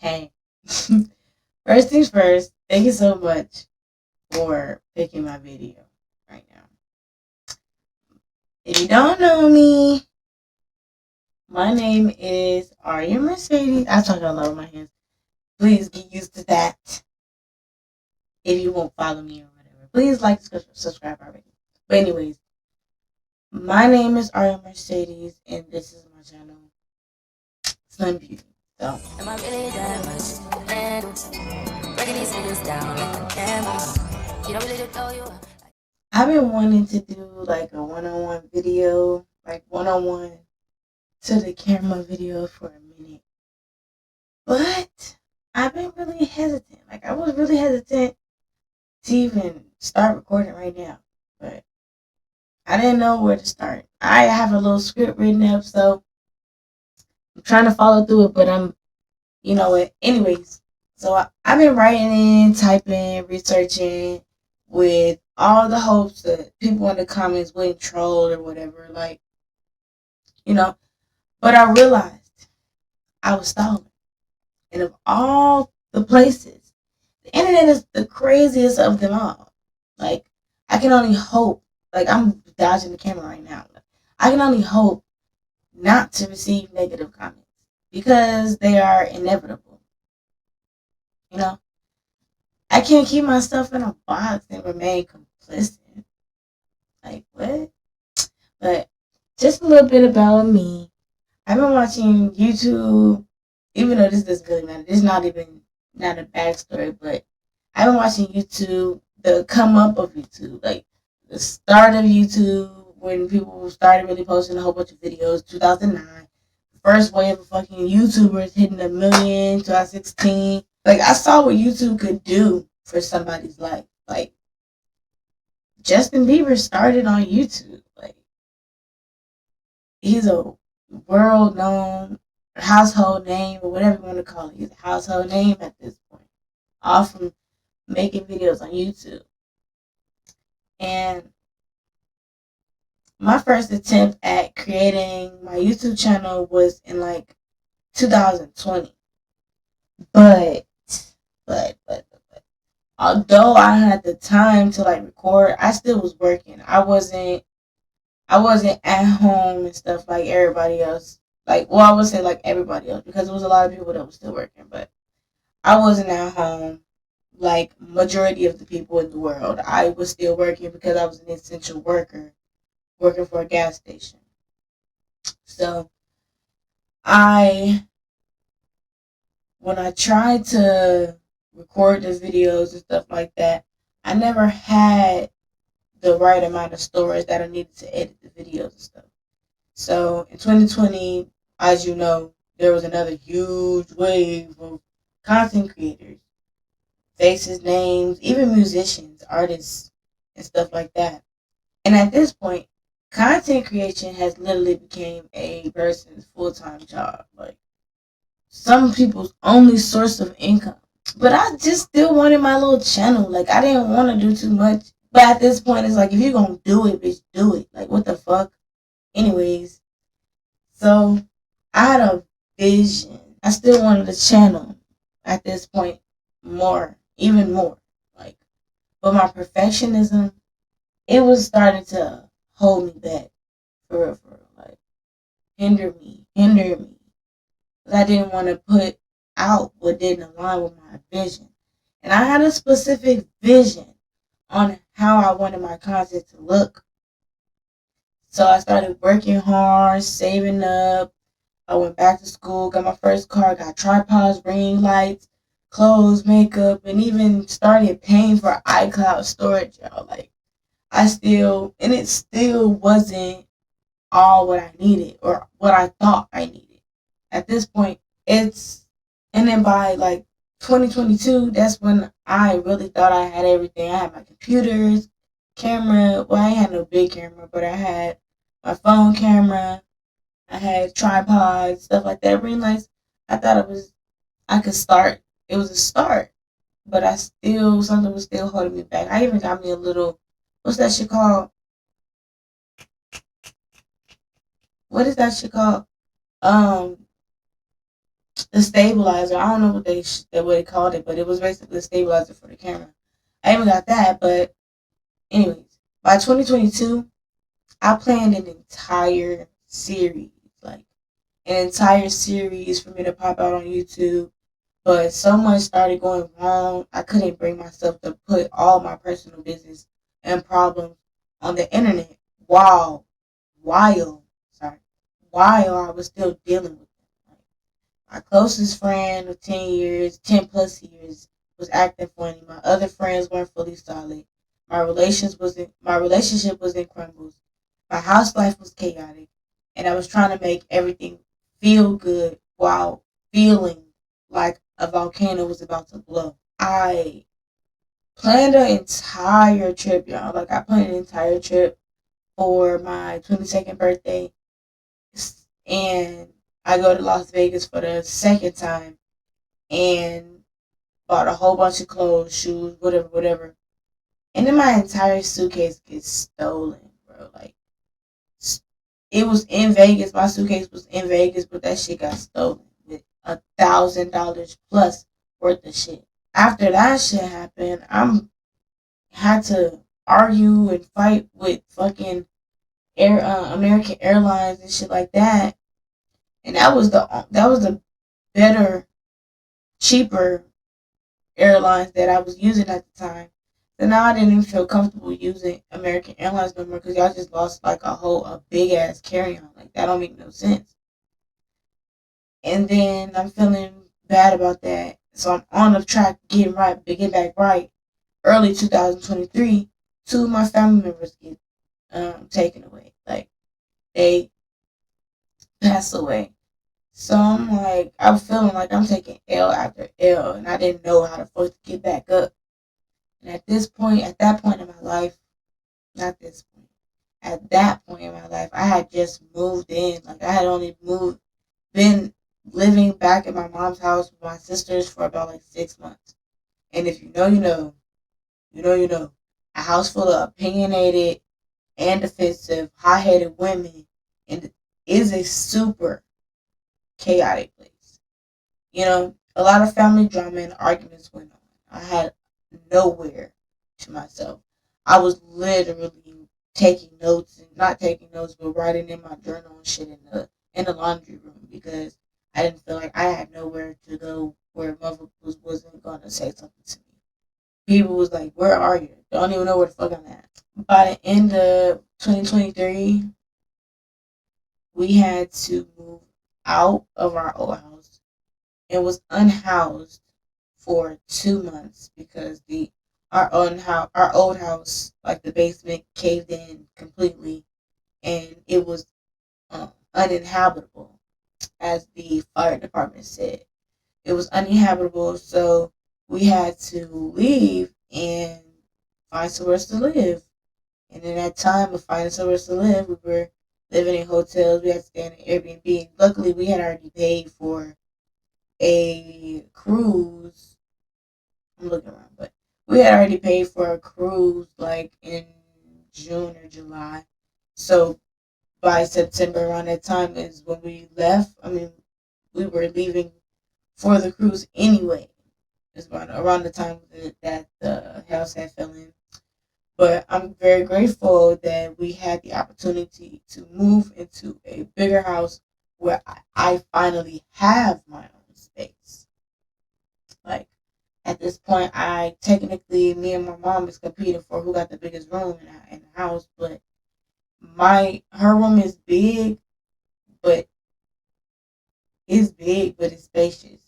Hey, first things first, thank you so much for picking my video right now. If you don't know me, my name is Aria Mercedes. I talk a lot with my hands. Please get used to that if you won't follow me or whatever. Please like, subscribe already. But anyways, my name is Aria Mercedes, and this is my channel, Slim Beauty. So, am I really that much to handle? Breaking these niggas down like a camera. You don't really know you. I've been wanting to do like a one-on-one video, like one-on-one to the camera video for a minute. But I've been really hesitant. Like I was really hesitant to even start recording right now. But I didn't know where to start. I have a little script written up, so I'm trying to follow through it, but you know what? Anyways, so I've been writing, typing, researching with all the hopes that people in the comments wouldn't troll or whatever, like, you know. But I realized I was stalling. And of all the places, the internet is the craziest of them all. Like, I can only hope, like, I'm dodging the camera right now. I can only hope not to receive negative comments because they are inevitable. You know, I can't keep myself in a box and remain complicit. Like, what? But just a little bit about me. I've been watching YouTube, even though this doesn't really matter. This is not a backstory, but I've been watching YouTube, the come up of YouTube, like the start of YouTube when people started really posting a whole bunch of videos. 2009, first wave of fucking YouTubers hitting a million. 2016, like I saw what YouTube could do for somebody's life. Like Justin Bieber started on YouTube. Like he's a world known household name or whatever you want to call it. He's a household name at this point. All from making videos on YouTube. And my first attempt at creating my YouTube channel was in like 2020. But although I had the time to like record, I still was working. I wasn't at home and stuff like everybody else. Like, well, I would say like everybody else because there was a lot of people that were still working, but I wasn't at home like majority of the people in the world. I was still working because I was an essential worker working for a gas station. So I when I tried to record the videos and stuff like that, I never had the right amount of storage that I needed to edit the videos and stuff. So in 2020, as you know, there was another huge wave of content creators, faces, names, even musicians, artists, and stuff like that. And at this point, content creation has literally became a person's full-time job. Like some people's only source of income. But I just still wanted my little channel. Like I didn't want to do too much. But at this point, it's like if you're gonna do it, bitch, do it. Like what the fuck? Anyways, so I had a vision. I still wanted a channel at this point more, even more. Like, but my perfectionism, it was starting to hold me back for real, like hinder me. Because I didn't want to put out what didn't align with my vision. And I had a specific vision on how I wanted my content to look. So I started working hard, saving up. I went back to school, got my first car, got tripods, ring lights, clothes, makeup, and even started paying for iCloud storage, y'all. Like, it still wasn't all what I needed or what I thought I needed. At this point, and then by like 2022, that's when I really thought I had everything. I had my computers, camera. Well, I ain't had no big camera, but I had my phone camera. I had tripods, stuff like that. Ring lights. I thought I could start. It was a start, but something was still holding me back. I even got me a little, what's that shit called? What is that shit called? Um, the stabilizer. I don't know what they called it, but it was basically a stabilizer for the camera. I even got that, but anyways, by 2022, I planned an entire series, like an entire series for me to pop out on YouTube. But so much started going wrong. I couldn't bring myself to put all my personal business and problems on the internet while, while, sorry, while I was still dealing with it. Like, my closest friend of 10 years, 10 plus years, was acting funny. My other friends weren't fully solid. My relationship was in crumbles. My house life was chaotic, and I was trying to make everything feel good while feeling like a volcano was about to blow. I planned an entire trip, y'all. Like I planned an entire trip for my 22nd birthday, and I go to Las Vegas for the second time, and bought a whole bunch of clothes, shoes, whatever, whatever. And then my entire suitcase gets stolen, bro. Like it was in Vegas. My suitcase was in Vegas, but that shit got stolen with $1,000 plus worth of shit. After that shit happened, I'm had to argue and fight with fucking American Airlines and shit like that. And that was the better, cheaper airlines that I was using at the time. So now I didn't even feel comfortable using American Airlines no more because y'all just lost like a big ass carry on. Like that don't make no sense. And then I'm feeling bad about that. So I'm on the track get back right. Early 2023, two of my family members get taken away. Like they pass away. So I'm feeling like I'm taking L after L, and I didn't know how to first get back up. And at that point in my life, not this point, at that point in my life, I had just moved in. Like I had only been living back at my mom's house with my sisters for about like 6 months. And if you know, you know, you know, you know, a house full of opinionated and defensive, high-headed women, and it is a super chaotic place. You know, a lot of family drama and arguments went on. I had nowhere to myself. I was literally taking notes and not taking notes, but writing in my journal and shit in the laundry room because I didn't feel like I had nowhere to go where motherfuckers wasn't gonna say something to me. People was like, "Where are you?" Don't even know where the fuck I'm at. By the end of 2023, we had to move out of our old house and was unhoused for 2 months because the our old house, like the basement, caved in completely, and it was uninhabitable, as the fire department said. It was uninhabitable, so we had to leave and find somewhere else to live. And in that time of finding somewhere else to live, we were living in hotels. We had to stay in an Airbnb. Luckily, we had already paid for a cruise. I'm looking around, but we had already paid for a cruise like in June or July. So by September, around that time, is when we left. I mean, we were leaving for the cruise anyway. It's around the time that the house had fell in. But I'm very grateful that we had the opportunity to move into a bigger house where I finally have my own space. Like at this point, I technically, me and my mom is competing for who got the biggest room in the house. But her room is big, but it's spacious.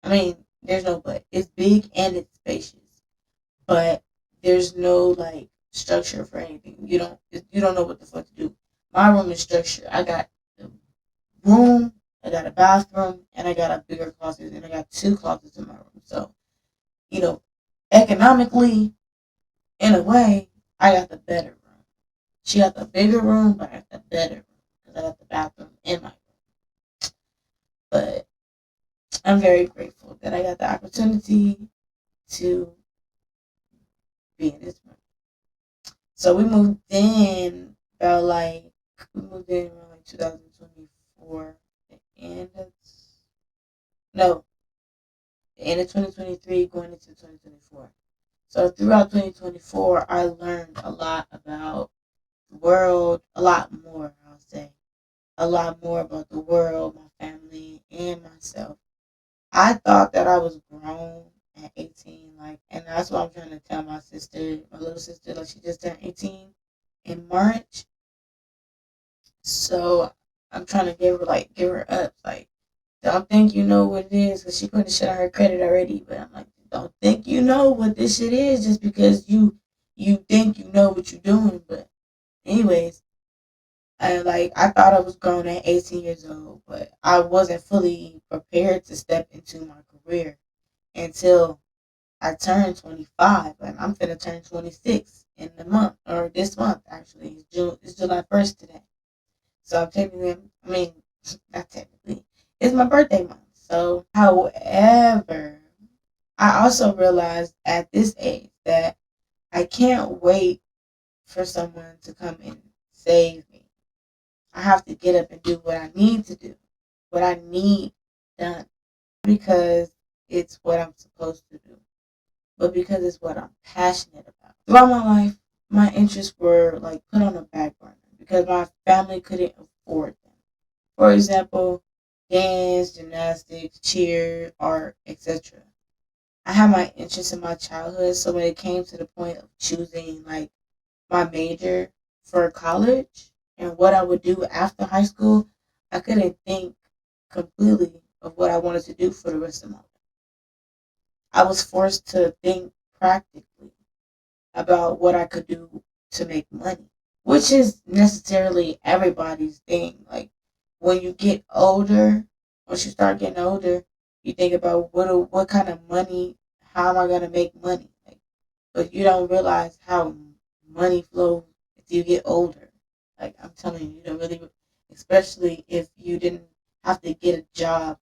I mean, there's no but. It's big and it's spacious, but there's no like structure for anything. You don't know what the fuck to do. My room is structured. I got a room, I got a bathroom, and I got a bigger closet, and I got two closets in my room. So you know, economically, in a way, I got the better room. She got the bigger room, but I got the better room because I got the bathroom in my room. But I'm very grateful that I got the opportunity to be in this room. So we moved in around like 2024, the end of No, the end of 2023 going into 2024. So throughout 2024, I learned a lot about the world, a lot more, I'll say. A lot more about the world, my family, and myself. I thought that I was grown at 18, like, and that's what I'm trying to tell my sister, my little sister, like, she just turned 18 in March. So I'm trying to give her up, like, don't think you know what it is, because she putting shit on her credit already. But I'm like, don't think you know what this shit is just because you think you know what you're doing. But anyways, I thought I was grown at 18 years old, but I wasn't fully prepared to step into my career until I turned 25, and I'm finna turn 26 in the month, or this month actually. It's July 1st today. So I'm technically, I mean, not technically, it's my birthday month. So, however, I also realized at this age that I can't wait for someone to come and save me. I have to get up and do what I need to do, what I need done, because it's what I'm supposed to do, but because it's what I'm passionate about. Throughout my life, my interests were like put on a back burner because my family couldn't afford them. For example, dance, gymnastics, cheer, art, etc. I had my interests in my childhood, so when it came to the point of choosing like my major for college and what I would do after high school, I couldn't think completely of what I wanted to do for the rest of my life. I was forced to think practically about what I could do to make money, which is necessarily everybody's thing. Like when you get older, once you start getting older, you think about what kind of money, how am I gonna make money? Like, but you don't realize how money flows as you get older. Like I'm telling you, you don't really, especially if you didn't have to get a job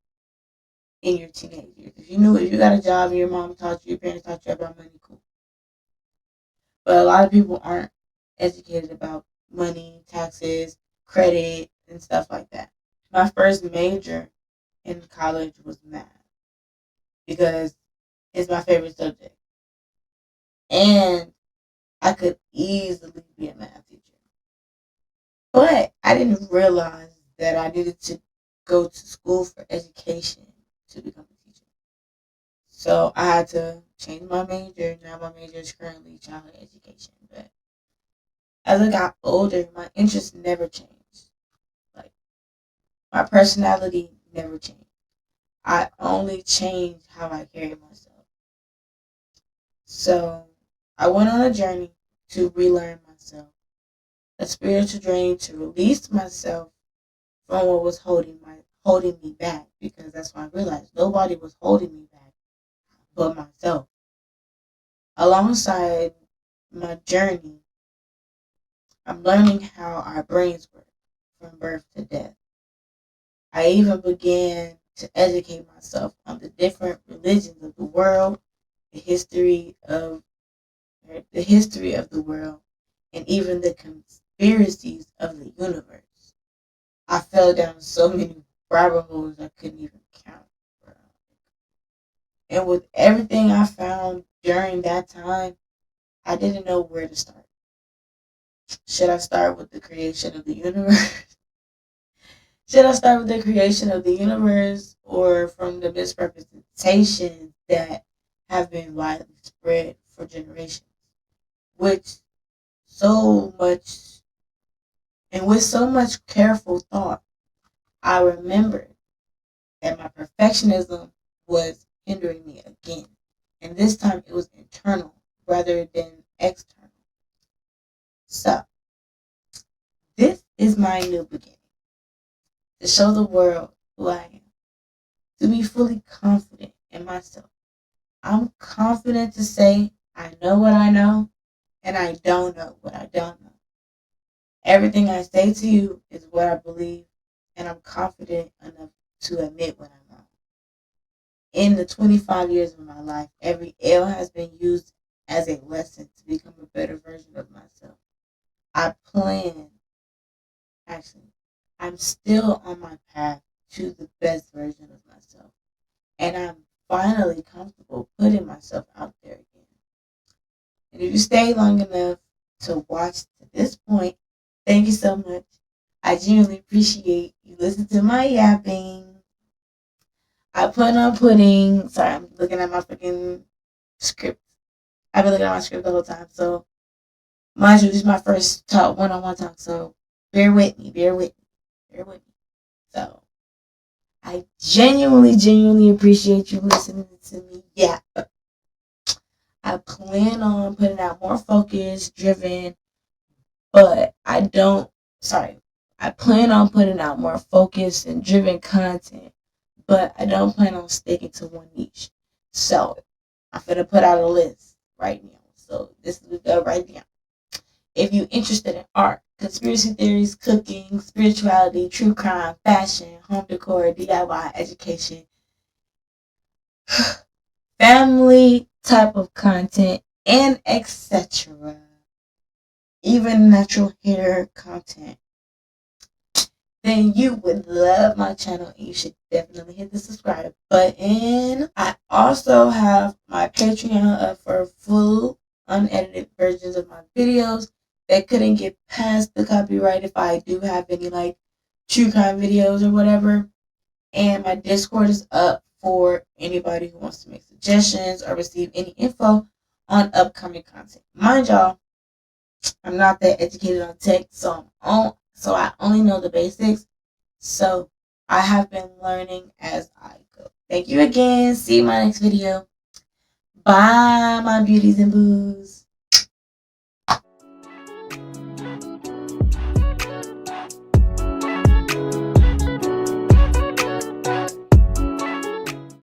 in your teenage years. If you got a job and your mom taught you, your parents taught you about money, cool. But a lot of people aren't educated about money, taxes, credit, and stuff like that. My first major in college was math because it's my favorite subject. And I could easily be a math teacher. But I didn't realize that I needed to go to school for education to become a teacher. So I had to change my major. Now my major is currently childhood education. But as I got older, my interests never changed. Like my personality never changed. I only changed how I carry myself. So I went on a journey to relearn myself, a spiritual journey to release myself from what was holding me back. Because that's when I realized nobody was holding me back but myself. Alongside my journey, I'm learning how our brains work from birth to death. I even began to educate myself on the different religions of the world, the history of the history of the world, and even the conspiracies of the universe. I fell down so many rabbit holes I couldn't even count. Bro. And with everything I found during that time, I didn't know where to start. Should I start with the creation of the universe? Should I start with the creation of the universe or from the misrepresentations that have been widely spread for generations? Which so much, and with so much careful thought, I remembered that my perfectionism was hindering me again. And this time it was internal rather than external. So, this is my new beginning to show the world who I am, to be fully confident in myself. I'm confident to say I know what I know and I don't know what I don't know. Everything I say to you is what I believe, and I'm confident enough to admit when I'm wrong. In the 25 years of my life, every L has been used as a lesson to become a better version of myself. I plan, actually, I'm still on my path to the best version of myself. and I'm finally comfortable putting myself out there again. And if you stay long enough to watch to this point, thank you so much. I genuinely appreciate you listening to my yapping. I plan on putting, sorry, I'm looking at my freaking script. I've been looking at my script the whole time. So, mind you, this is my first talk, one-on-one talk. So, bear with me, bear with me, bear with me. So, I genuinely appreciate you listening to me. Yeah. I plan on putting out more focused, driven, but I plan on putting out more focused and driven content, but I don't plan on sticking to one niche. So I'm gonna put out a list right now. So this is the right now. If you're interested in art, conspiracy theories, cooking, spirituality, true crime, fashion, home decor, DIY, education, family type of content, and etc., even natural hair content, then you would love my channel and you should definitely hit the subscribe button. I also have my Patreon up for full unedited versions of my videos that couldn't get past the copyright if I do have any like true crime videos or whatever. And my Discord is up for anybody who wants to make suggestions or receive any info on upcoming content. Mind y'all, I'm not that educated on tech, so I only know the basics. So I have been learning as I go. Thank you again. See you in my next video. Bye, my beauties and boos.